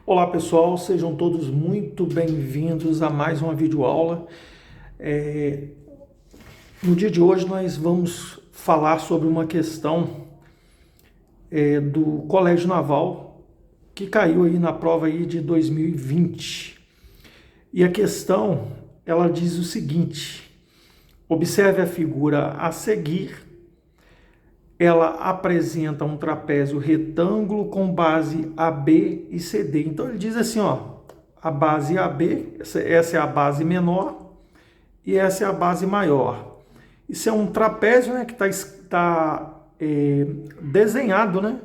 Olá pessoal, sejam todos muito bem-vindos a mais uma videoaula. No dia de hoje nós vamos falar sobre uma questão do Colégio Naval que caiu aí na prova aí de 2020. E a questão, ela diz o seguinte: observe a figura a seguir. Ela apresenta um trapézio retângulo com base AB e CD. Então ele diz assim, ó, a base AB, essa é a base menor e essa é a base maior. Isso é um trapézio, né, que está desenhado, né,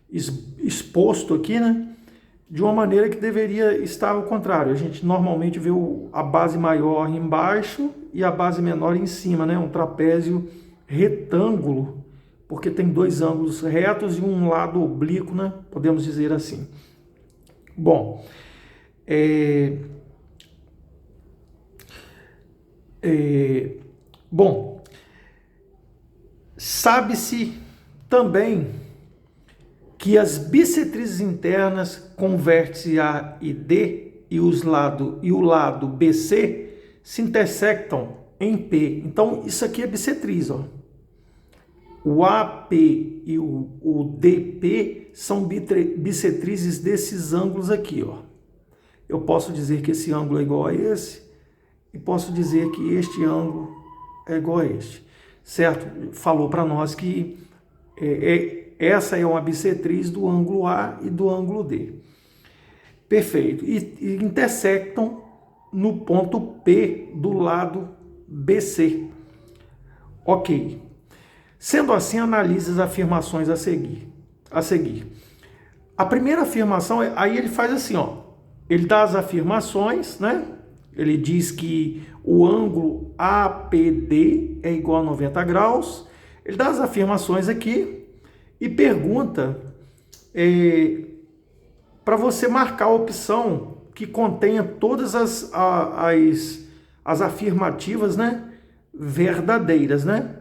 exposto aqui, né, de uma maneira que deveria estar ao contrário. A gente normalmente vê a base maior embaixo e a base menor em cima, né, um trapézio retângulo, porque tem dois ângulos retos e um lado oblíquo, né? Podemos dizer assim. Bom, sabe-se também que as bissetrizes internas com vértice A e D e o lado BC se intersectam em P. Então, isso aqui é bissetriz, ó. O AP e o DP são bissetrizes desses ângulos aqui, ó. Eu posso dizer que esse ângulo é igual a esse e posso dizer que este ângulo é igual a este, certo? Falou para nós que essa é uma bissetriz do ângulo A e do ângulo D. Perfeito. E intersectam no ponto P do lado BC. Ok. Sendo assim, analise as afirmações a seguir. A primeira afirmação, aí ele faz assim, ó. Ele dá as afirmações, né? Ele diz que o ângulo APD é igual a 90 graus. Ele dá as afirmações aqui e pergunta para você marcar a opção que contenha todas as afirmativas, né? Verdadeiras, né?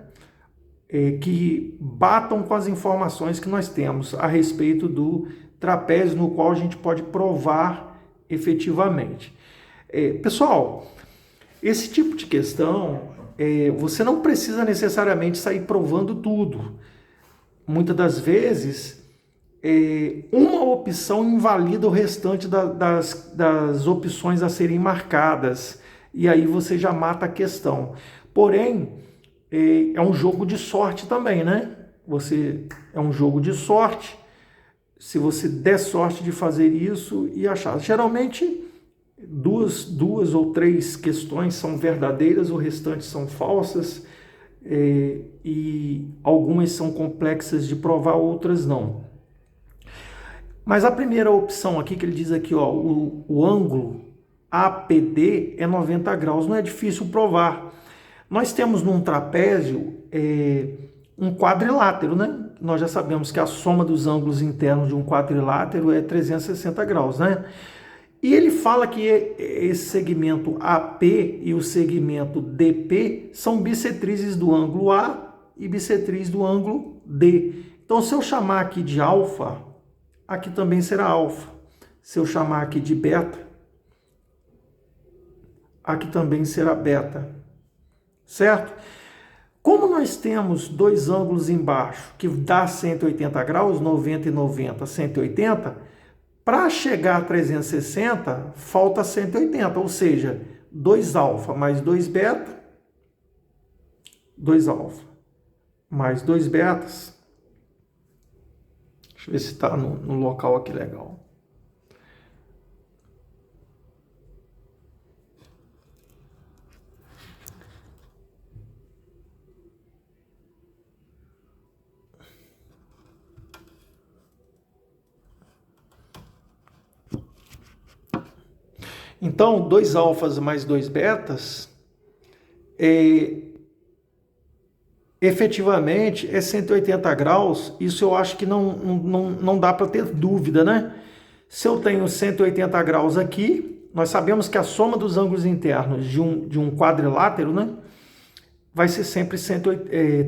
Que batam com as informações que nós temos a respeito do trapézio, no qual a gente pode provar efetivamente. Pessoal, esse tipo de questão, você não precisa necessariamente sair provando tudo. Muitas das vezes, uma opção invalida o restante das opções a serem marcadas, e aí você já mata a questão. Porém, é um jogo de sorte também, né? É um jogo de sorte. Se você der sorte de fazer isso e achar. Geralmente, duas ou três questões são verdadeiras, o restante são falsas, e algumas são complexas de provar, outras não. Mas a primeira opção aqui, que ele diz aqui, ó, o ângulo APD é 90 graus, não é difícil provar. Nós temos num trapézio um quadrilátero, né? Nós já sabemos que a soma dos ângulos internos de um quadrilátero é 360 graus, né? E ele fala que esse segmento AP e o segmento DP são bissetrizes do ângulo A e bissetriz do ângulo D. Então, se eu chamar aqui de alfa, aqui também será alfa. Se eu chamar aqui de beta, aqui também será beta. Certo? Como nós temos dois ângulos embaixo que dá 180 graus, 90 e 90, 180, para chegar a 360, falta 180, ou seja, 2 alfa mais 2 beta, 2 alfa mais 2 betas. Deixa eu ver se está no local aqui legal. Então, 2 alfas mais 2 betas, efetivamente, é 180 graus. Isso eu acho que não dá para ter dúvida, né? Se eu tenho 180 graus aqui, nós sabemos que a soma dos ângulos internos de um quadrilátero, né, vai ser sempre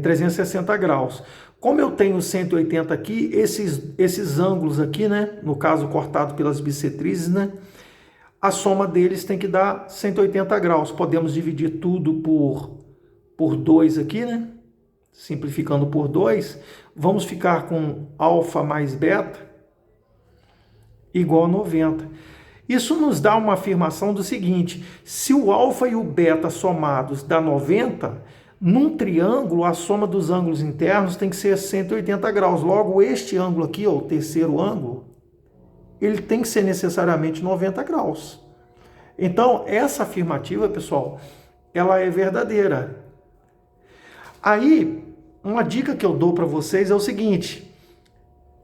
360 graus. Como eu tenho 180 aqui, esses ângulos aqui, né, no caso cortado pelas bissetrizes, né, a soma deles tem que dar 180 graus. Podemos dividir tudo por 2 aqui, né? Simplificando por 2, vamos ficar com alfa mais beta igual a 90. Isso nos dá uma afirmação do seguinte: se o alfa e o beta somados dá 90, num triângulo a soma dos ângulos internos tem que ser 180 graus. Logo, este ângulo aqui, ó, o terceiro ângulo, ele tem que ser necessariamente 90 graus. Então, essa afirmativa, pessoal, ela é verdadeira. Aí, uma dica que eu dou para vocês é o seguinte: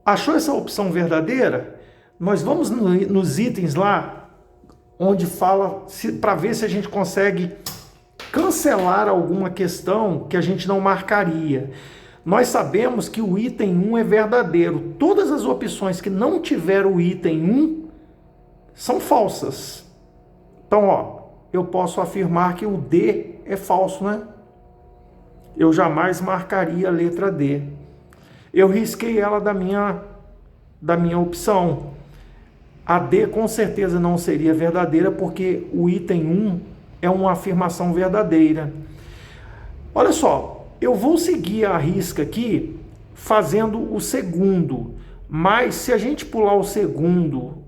achou essa opção verdadeira? Nós vamos nos itens lá, onde fala, para ver se a gente consegue cancelar alguma questão que a gente não marcaria. Nós sabemos que o item 1 é verdadeiro. Todas as opções que não tiver o item 1 são falsas. Então, ó, eu posso afirmar que o D é falso, né? Eu jamais marcaria a letra D. Eu risquei ela da minha opção. A D com certeza não seria verdadeira, porque o item 1 é uma afirmação verdadeira. Olha só, eu vou seguir a risca aqui fazendo o segundo, mas se a gente pular o segundo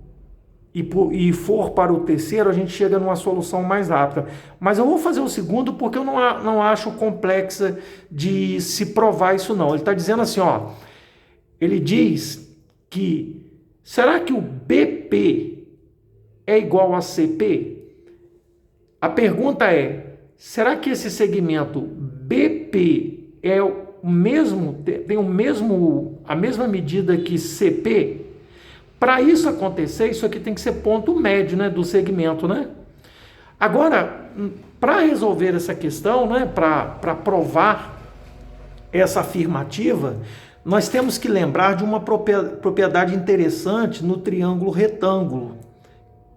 e for para o terceiro, a gente chega numa solução mais rápida. Mas eu vou fazer o segundo porque eu não acho complexa de se provar isso não. Ele está dizendo assim, ó, ele diz que, será que o BP é igual a CP? A pergunta é, será que esse segmento BP é o mesmo, tem a mesma medida que CP? Para isso acontecer, isso aqui tem que ser ponto médio, né, do segmento, né? Agora, para resolver essa questão, né, para provar essa afirmativa, nós temos que lembrar de uma propriedade interessante no triângulo retângulo.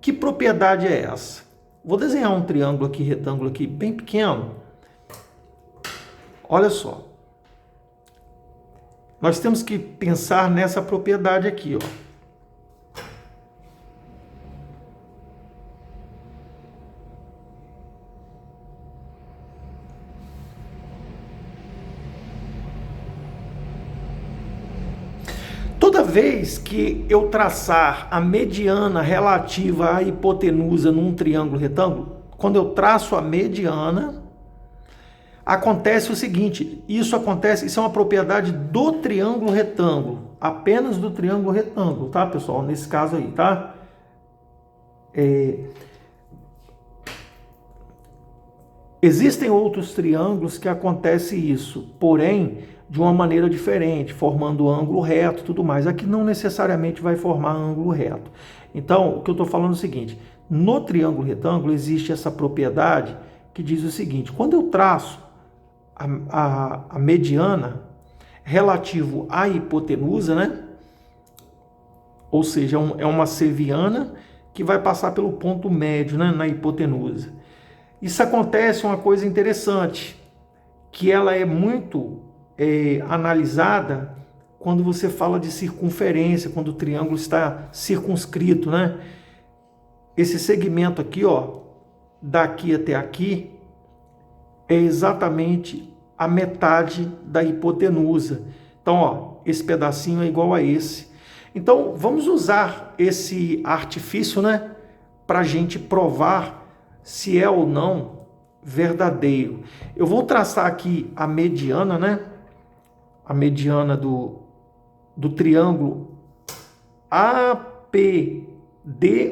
Que propriedade é essa? Vou desenhar um triângulo aqui, retângulo aqui, bem pequeno. Olha só. Nós temos que pensar nessa propriedade aqui, ó. Toda vez que eu traçar a mediana relativa à hipotenusa num triângulo retângulo, quando eu traço a mediana, acontece o seguinte, isso é uma propriedade do triângulo retângulo, apenas do triângulo retângulo, tá, pessoal? Nesse caso aí, tá? Existem outros triângulos que acontece isso, porém de uma maneira diferente, formando ângulo reto e tudo mais. Aqui não necessariamente vai formar ângulo reto. Então, o que eu estou falando é o seguinte, no triângulo retângulo existe essa propriedade que diz o seguinte, quando eu traço a mediana relativo à hipotenusa, né? Ou seja, é uma seviana que vai passar pelo ponto médio, né, na hipotenusa. Isso acontece uma coisa interessante, que ela é muito analisada quando você fala de circunferência, quando o triângulo está circunscrito, né? Esse segmento aqui, ó, daqui até aqui, é exatamente a metade da hipotenusa. Então, ó, esse pedacinho é igual a esse. Então, vamos usar esse artifício, né, para a gente provar se é ou não verdadeiro. Eu vou traçar aqui a mediana, né? A mediana do triângulo APD,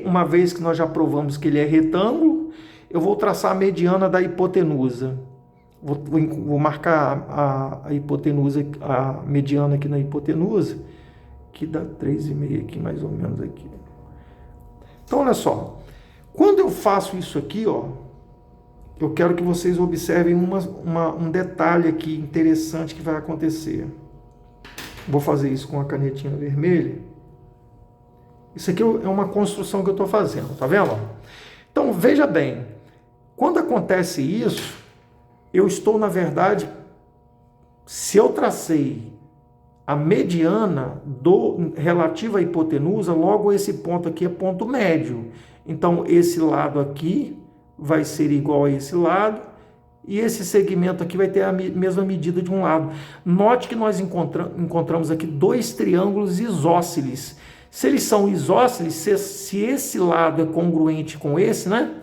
uma vez que nós já provamos que ele é retângulo, eu vou traçar a mediana da hipotenusa. Vou marcar a hipotenusa, a mediana aqui na hipotenusa, que dá 3,5 aqui, mais ou menos aqui. Então, olha só. Quando eu faço isso aqui, ó, eu quero que vocês observem um detalhe aqui interessante que vai acontecer. Vou fazer isso com a canetinha vermelha. Isso aqui é uma construção que eu estou fazendo, tá vendo? Então, veja bem, quando acontece isso, eu estou, na verdade, se eu tracei a mediana relativa à hipotenusa, logo esse ponto aqui é ponto médio. Então, esse lado aqui vai ser igual a esse lado, e esse segmento aqui vai ter a mesma medida de um lado. Note que nós encontramos aqui dois triângulos isósceles. Se eles são isósceles, se esse lado é congruente com esse, né?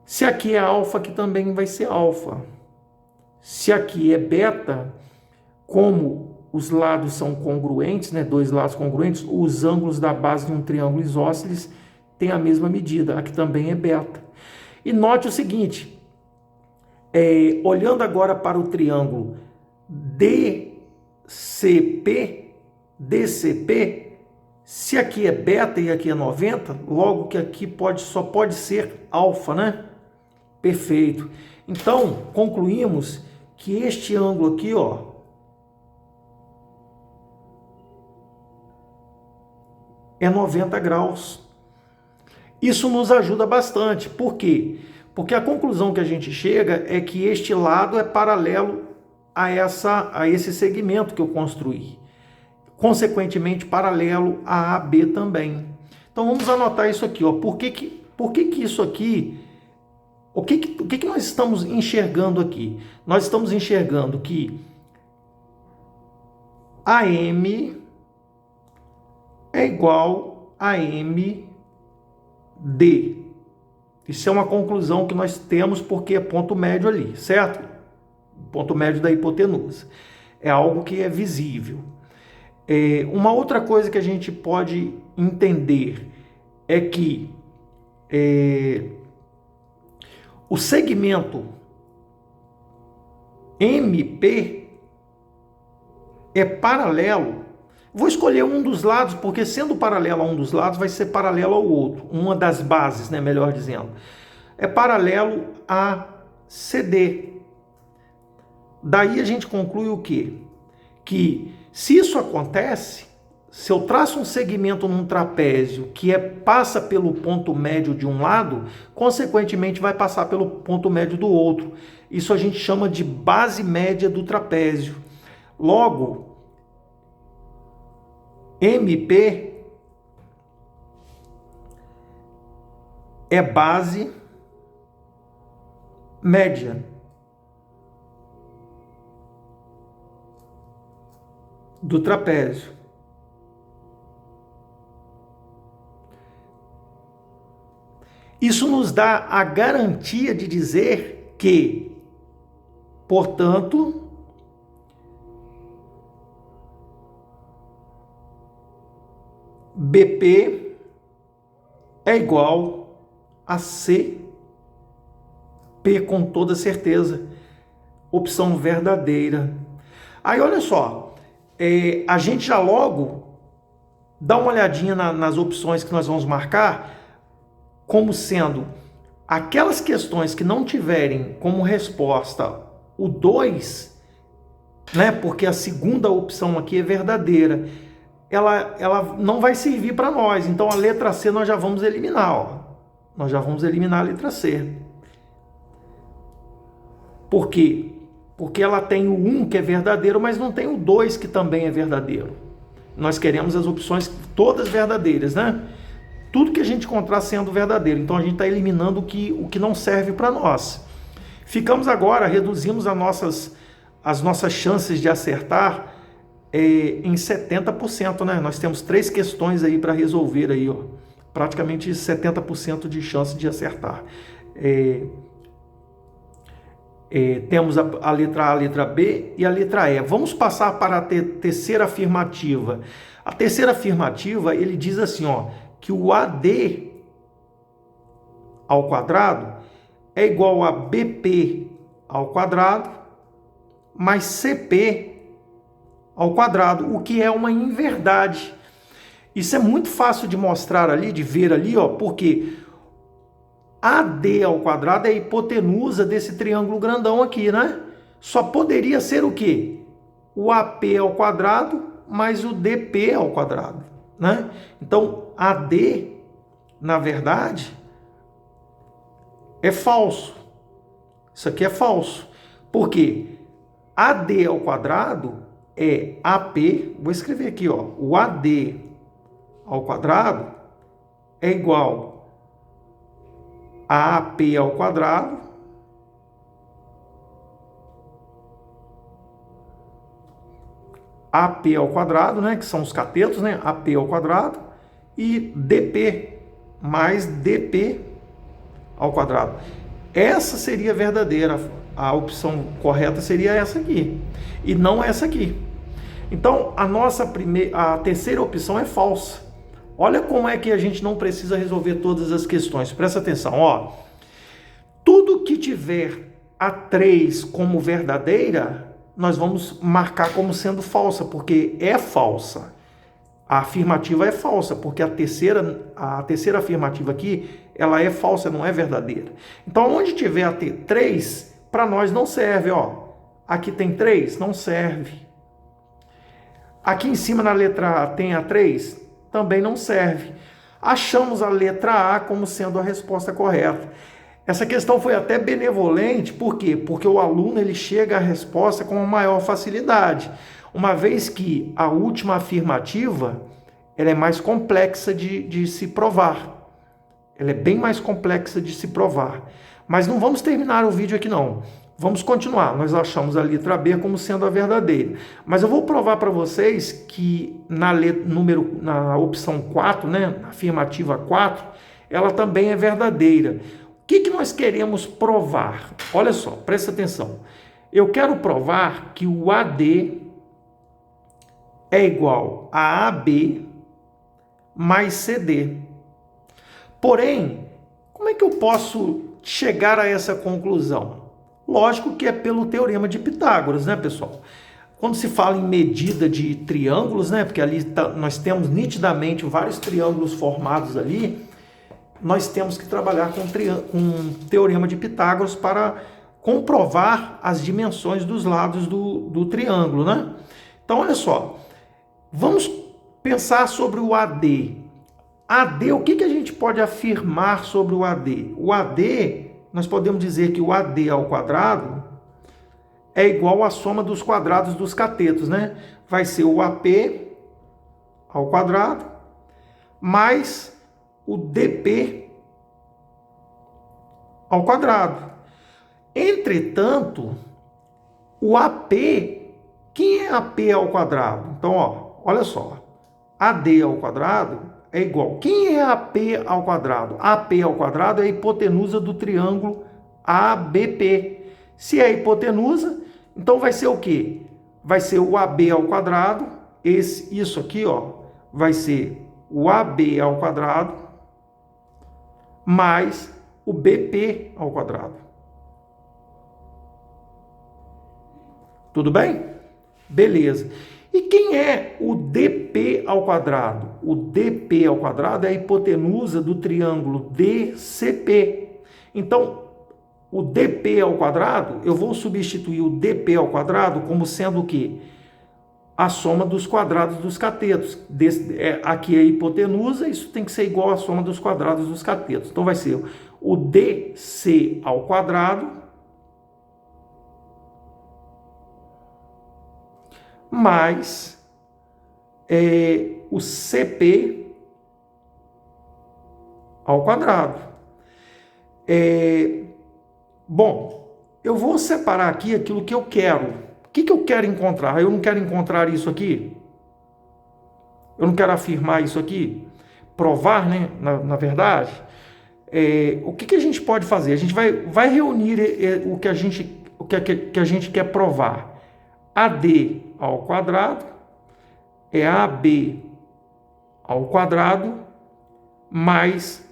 Se aqui é alfa, aqui também vai ser alfa. Se aqui é beta, como os lados são congruentes, né? Dois lados congruentes, os ângulos da base de um triângulo isósceles têm a mesma medida. Aqui também é beta. E note o seguinte, olhando agora para o triângulo DCP, se aqui é beta e aqui é 90, logo que aqui só pode ser alfa, né? Perfeito. Então, concluímos que este ângulo aqui, ó, é 90 graus. Isso nos ajuda bastante. Por quê? Porque a conclusão que a gente chega é que este lado é paralelo a esse segmento que eu construí. Consequentemente, paralelo a AB também. Então, vamos anotar isso aqui, ó. Por que isso aqui... O que nós estamos enxergando aqui? Nós estamos enxergando que AM é igual a MD. Isso é uma conclusão que nós temos porque é ponto médio ali, certo? Ponto médio da hipotenusa. É algo que é visível. Uma outra coisa que a gente pode entender é que o segmento MP é paralelo. Vou escolher um dos lados, porque sendo paralelo a um dos lados, vai ser paralelo ao outro. Uma das bases, né, melhor dizendo. É paralelo a CD. Daí a gente conclui o quê? Que se isso acontece, se eu traço um segmento num trapézio que passa pelo ponto médio de um lado, consequentemente vai passar pelo ponto médio do outro. Isso a gente chama de base média do trapézio. Logo, MP é base média do trapézio. Isso nos dá a garantia de dizer que, portanto, BP é igual a CP com toda certeza. Opção verdadeira. Aí, olha só, a gente já logo dá uma olhadinha nas opções que nós vamos marcar, como sendo aquelas questões que não tiverem como resposta o 2, né, porque a segunda opção aqui é verdadeira, ela não vai servir para nós. Então a letra C nós já vamos eliminar, ó. Nós já vamos eliminar a letra C. Por quê? Porque ela tem o 1 que é verdadeiro, mas não tem o 2 que também é verdadeiro. Nós queremos as opções todas verdadeiras, né? Tudo que a gente encontrar sendo verdadeiro. Então a gente está eliminando o que não serve para nós. Ficamos agora, reduzimos as nossas chances de acertar em 70%, né? Nós temos 3 questões aí para resolver aí, ó. Praticamente 70% de chance de acertar. Temos a letra A, a letra B e a letra E. Vamos passar para a terceira afirmativa. A terceira afirmativa, ele diz assim, ó, que o AD ao quadrado é igual a BP ao quadrado mais CP ao quadrado, o que é uma inverdade. Isso é muito fácil de mostrar ali, de ver ali, ó, porque AD ao quadrado é a hipotenusa desse triângulo grandão aqui, né? Só poderia ser o quê? O AP ao quadrado mais o DP ao quadrado, né? Então, AD, na verdade, é falso. Isso aqui é falso. Por quê? AD ao quadrado é AP, vou escrever aqui, ó, o AD ao quadrado é igual a AP ao quadrado AP ao quadrado, né, que são os catetos, né, AP ao quadrado, e DP mais DP ao quadrado. Essa seria a verdadeira, a opção correta seria essa aqui, e não essa aqui. Então, a terceira opção é falsa. Olha como é que a gente não precisa resolver todas as questões. Presta atenção, ó. Tudo que tiver a 3 como verdadeira, nós vamos marcar como sendo falsa, porque é falsa. A afirmativa é falsa, porque a terceira afirmativa aqui, ela é falsa, não é verdadeira. Então, onde tiver a 3, para nós não serve, ó. Aqui tem 3, não serve. Aqui em cima na letra A tem a 3, também não serve. Achamos a letra A como sendo a resposta correta. Essa questão foi até benevolente, por quê? Porque o aluno ele chega à resposta com maior facilidade, uma vez que a última afirmativa ela é mais complexa de se provar. Ela é bem mais complexa de se provar. Mas não vamos terminar o vídeo aqui não. Vamos continuar. Nós achamos a letra B como sendo a verdadeira. Mas eu vou provar para vocês que na opção 4, né, na afirmativa 4, ela também é verdadeira. O que nós queremos provar? Olha só, presta atenção. Eu quero provar que o AD é igual a AB mais CD. Porém, como é que eu posso chegar a essa conclusão? Lógico que é pelo teorema de Pitágoras, né, pessoal? Quando se fala em medida de triângulos, né, porque ali nós temos nitidamente vários triângulos formados ali, nós temos que trabalhar com teorema de Pitágoras para comprovar as dimensões dos lados do triângulo, né? Então, olha só, vamos pensar sobre o AD. AD, o que a gente pode afirmar sobre o AD? O AD, nós podemos dizer que o AD ao quadrado é igual à soma dos quadrados dos catetos, né? Vai ser o AP ao quadrado mais o DP ao quadrado. Entretanto, o AP, quem é AP ao quadrado? Então, ó, olha só, AD ao quadrado é igual. Quem é AP ao quadrado? AP ao quadrado é a hipotenusa do triângulo ABP. Se é a hipotenusa, então vai ser o quê? Vai ser o AB ao quadrado, isso aqui, ó, vai ser o AB ao quadrado mais o BP ao quadrado. Tudo bem? Beleza. E quem é o DP ao quadrado? O DP ao quadrado é a hipotenusa do triângulo DCP. Então, o DP ao quadrado, eu vou substituir o DP ao quadrado como sendo o quê? A soma dos quadrados dos catetos. Aqui é a hipotenusa, isso tem que ser igual à soma dos quadrados dos catetos. Então, vai ser o DC ao quadrado mais o CP ao quadrado. Bom, eu vou separar aqui aquilo que eu quero. O que eu quero encontrar? Eu não quero encontrar isso aqui? Eu não quero afirmar isso aqui? Provar, né? Na verdade, o que a gente pode fazer? A gente vai reunir o que a gente quer provar. AD ao quadrado é AB ao quadrado mais,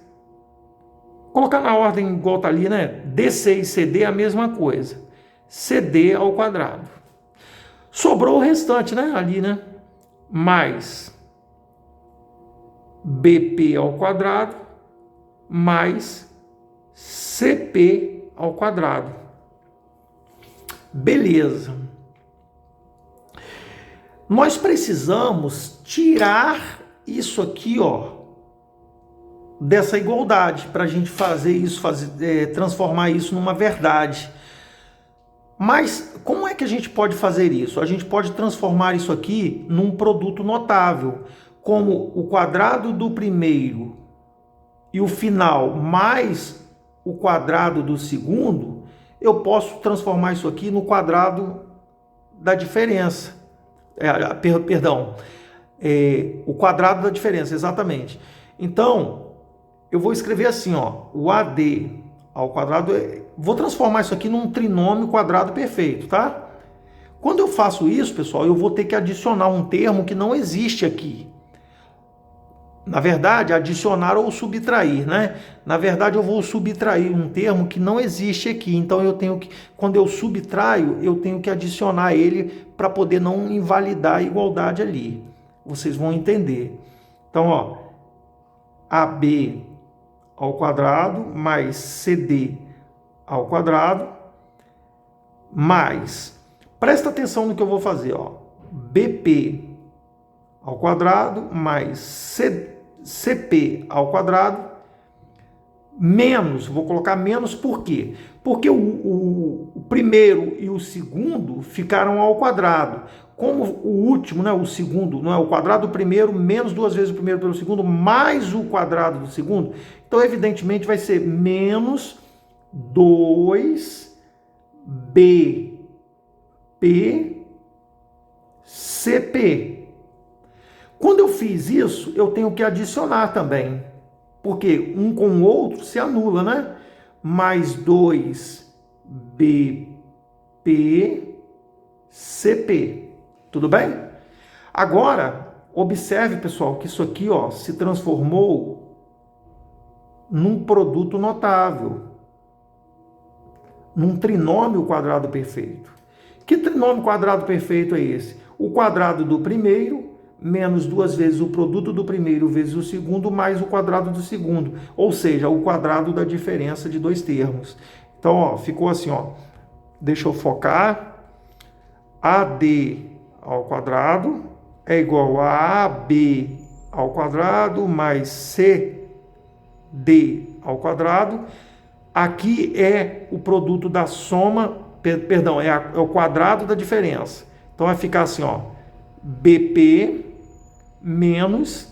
colocar na ordem igual está ali, né? DC e CD é a mesma coisa. CD ao quadrado. Sobrou o restante, né? Ali, né? Mais BP ao quadrado mais CP ao quadrado. Beleza. Nós precisamos tirar isso aqui, ó, dessa igualdade, para a gente fazer isso, transformar isso numa verdade. Mas como é que a gente pode fazer isso? A gente pode transformar isso aqui num produto notável, como o quadrado do primeiro e o final mais o quadrado do segundo, eu posso transformar isso aqui no quadrado da diferença. O quadrado da diferença, exatamente. Então, eu vou escrever assim, ó, o AD ao quadrado, vou transformar isso aqui num trinômio quadrado perfeito, tá? Quando eu faço isso, pessoal, eu vou ter que adicionar um termo que não existe aqui. Na verdade, adicionar ou subtrair, né? Na verdade, eu vou subtrair um termo que não existe aqui. Então, quando eu subtraio, eu tenho que adicionar ele para poder não invalidar a igualdade ali. Vocês vão entender. Então, ó, AB ao quadrado mais CD ao quadrado mais, presta atenção no que eu vou fazer, ó, BP ao quadrado mais CP ao quadrado menos, vou colocar menos por quê? Porque o primeiro e o segundo ficaram ao quadrado. Como o último, né, o segundo, não é o quadrado do primeiro menos 2 vezes o primeiro pelo segundo mais o quadrado do segundo, então evidentemente vai ser menos 2BP CP. Quando eu fiz isso, eu tenho que adicionar também, porque um com o outro se anula, né? Mais 2BP CP. Tudo bem? Agora, observe, pessoal, que isso aqui, ó, se transformou num produto notável, num trinômio quadrado perfeito. Que trinômio quadrado perfeito é esse? O quadrado do primeiro menos 2 vezes o produto do primeiro vezes o segundo mais o quadrado do segundo, ou seja, o quadrado da diferença de dois termos. Então, ó, ficou assim, ó. Deixa eu focar. AD ao quadrado é igual a AB ao quadrado mais CD ao quadrado. Aqui é o produto da soma, perdão, é o quadrado da diferença. Então vai ficar assim, ó, BP menos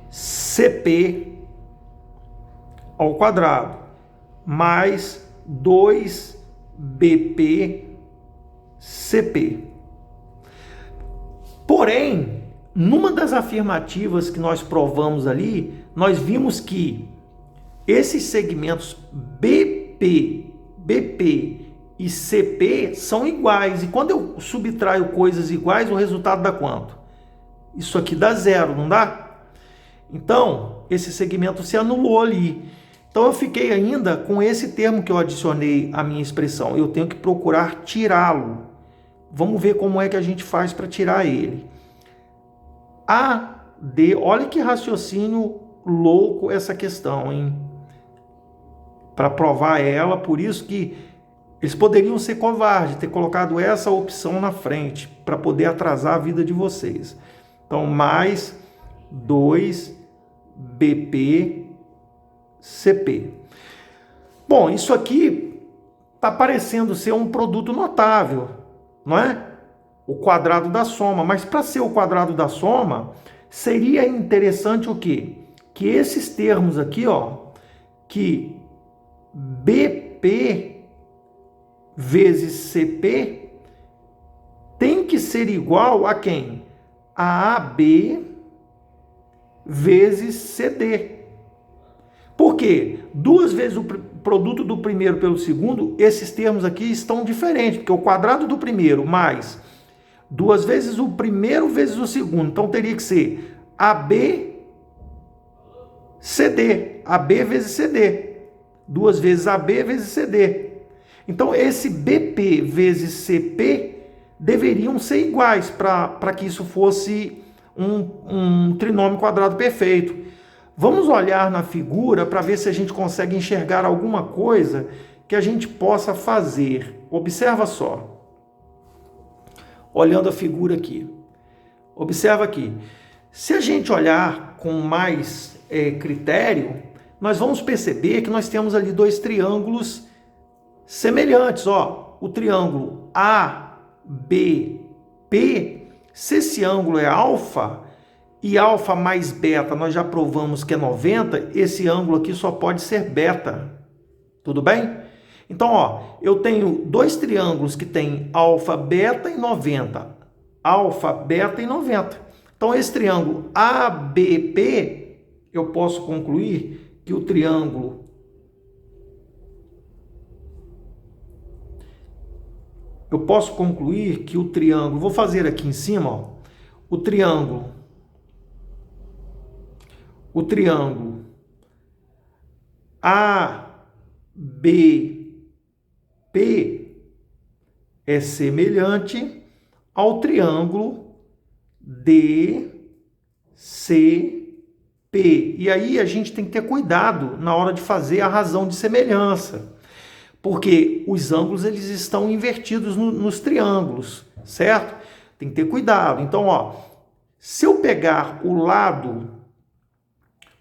CP ao quadrado mais 2BP CP. Porém, numa das afirmativas que nós provamos ali, nós vimos que esses segmentos BP e CP são iguais. E quando eu subtraio coisas iguais, o resultado dá quanto? Isso aqui dá zero, não dá? Então, esse segmento se anulou ali. Então, eu fiquei ainda com esse termo que eu adicionei à minha expressão. Eu tenho que procurar tirá-lo. Vamos ver como é que a gente faz para tirar ele. AD, olha que raciocínio louco essa questão, hein? Para provar ela, por isso que eles poderiam ser covardes, ter colocado essa opção na frente, para poder atrasar a vida de vocês. Então, mais 2BP CP. Bom, isso aqui está parecendo ser um produto notável, não é? O quadrado da soma. Mas para ser o quadrado da soma, seria interessante o quê? Que esses termos aqui, ó, que BP vezes CP tem que ser igual a quem? A AB vezes CD. Por quê? 2 vezes o produto do primeiro pelo segundo, esses termos aqui estão diferentes, porque o quadrado do primeiro mais 2 vezes o primeiro vezes o segundo, então teria que ser AB CD, AB vezes CD, 2 vezes AB vezes CD. Então, esse BP vezes CP deveriam ser iguais para que isso fosse um trinômio quadrado perfeito. Vamos olhar na figura para ver se a gente consegue enxergar alguma coisa que a gente possa fazer. Observa só. Olhando a figura aqui. Observa aqui. Se a gente olhar com mais critério, nós vamos perceber que nós temos ali dois triângulos semelhantes, ó. o triângulo ABP, se esse ângulo é alfa, e alfa mais beta nós já provamos que é 90, esse ângulo aqui só pode ser beta. Tudo bem? Então, ó, eu tenho dois triângulos que têm alfa, beta e 90. Alfa, beta e 90. Então, esse triângulo ABP, eu posso concluir que o triângulo vou fazer aqui em cima, ó, o triângulo ABP é semelhante ao triângulo DCP. E aí a gente tem que ter cuidado na hora de fazer a razão de semelhança, porque os ângulos eles estão invertidos nos triângulos, certo? Tem que ter cuidado. Então, ó, se eu pegar o lado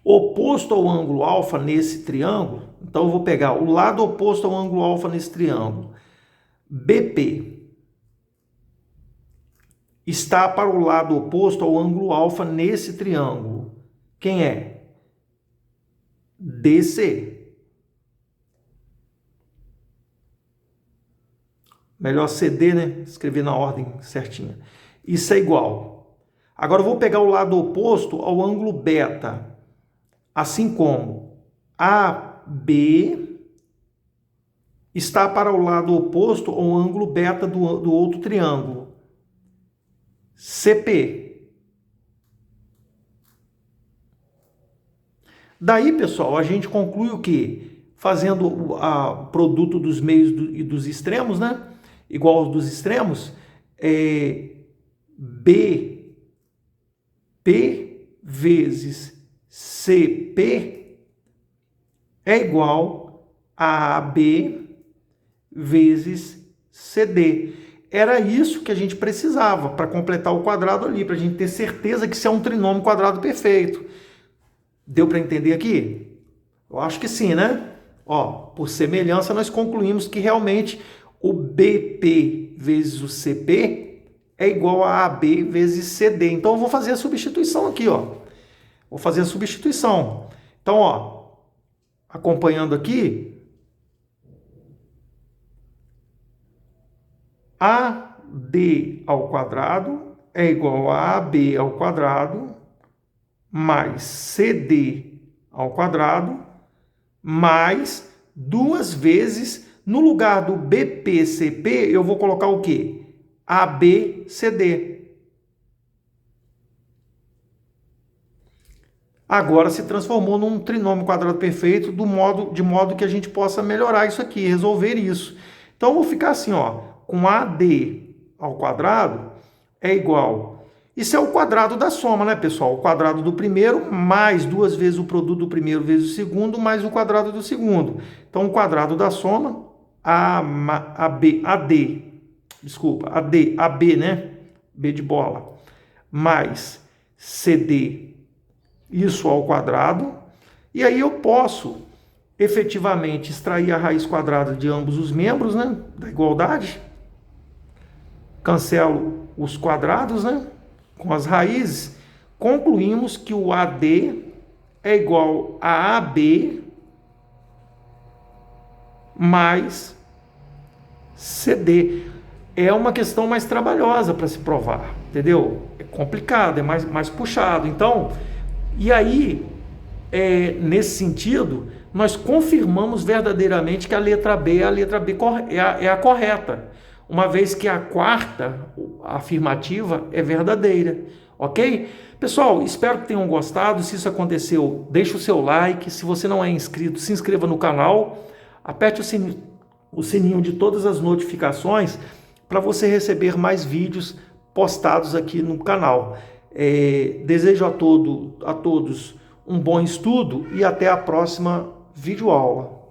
oposto ao ângulo alfa nesse triângulo, então eu vou pegar o lado oposto ao ângulo alfa nesse triângulo, BP está para o lado oposto ao ângulo alfa nesse triângulo. Quem é? DC. Melhor CD, né? Escrever na ordem certinha. Isso é igual. Agora eu vou pegar o lado oposto ao ângulo beta. Assim como AB está para o lado oposto ao ângulo beta do outro triângulo. CP. Daí, pessoal, a gente conclui o quê? Fazendo o produto dos meios e dos extremos, né? Igual aos dos extremos, BP vezes CP é igual a AB vezes CD. Era isso que a gente precisava para completar o quadrado ali, para a gente ter certeza que isso é um trinômio quadrado perfeito. Deu para entender aqui? Eu acho que sim, né? Ó, por semelhança, nós concluímos que realmente o BP vezes o CP é igual a AB vezes CD. Então, eu vou fazer a substituição aqui, ó. Vou fazer a substituição. Então, ó, acompanhando aqui, AD ao quadrado é igual a AB ao quadrado mais CD ao quadrado mais duas vezes, no lugar do BPCP, eu vou colocar o quê? ABCD. Agora se transformou num trinômio quadrado perfeito de modo que a gente possa melhorar isso aqui, resolver isso. Então, eu vou ficar assim, ó, com AD ao quadrado é igual... Isso é o quadrado da soma, né, pessoal? O quadrado do primeiro mais duas vezes o produto do primeiro vezes o segundo mais o quadrado do segundo. Então, o quadrado da soma, AB, né? B de bola, mais CD, isso ao quadrado. E aí eu posso efetivamente extrair a raiz quadrada de ambos os membros, né, da igualdade. Cancelo os quadrados, né, com as raízes. Concluímos que o AD é igual a AB mais CD. É uma questão mais trabalhosa para se provar, entendeu? É complicado, é mais puxado. Então, e aí, nesse sentido, nós confirmamos verdadeiramente que a letra B é a correta, uma vez que a quarta afirmativa é verdadeira, ok? Pessoal, espero que tenham gostado. Se isso aconteceu, deixe o seu like. Se você não é inscrito, se inscreva no canal, aperte o sininho de todas as notificações para você receber mais vídeos postados aqui no canal. Desejo a todos um bom estudo e até a próxima videoaula.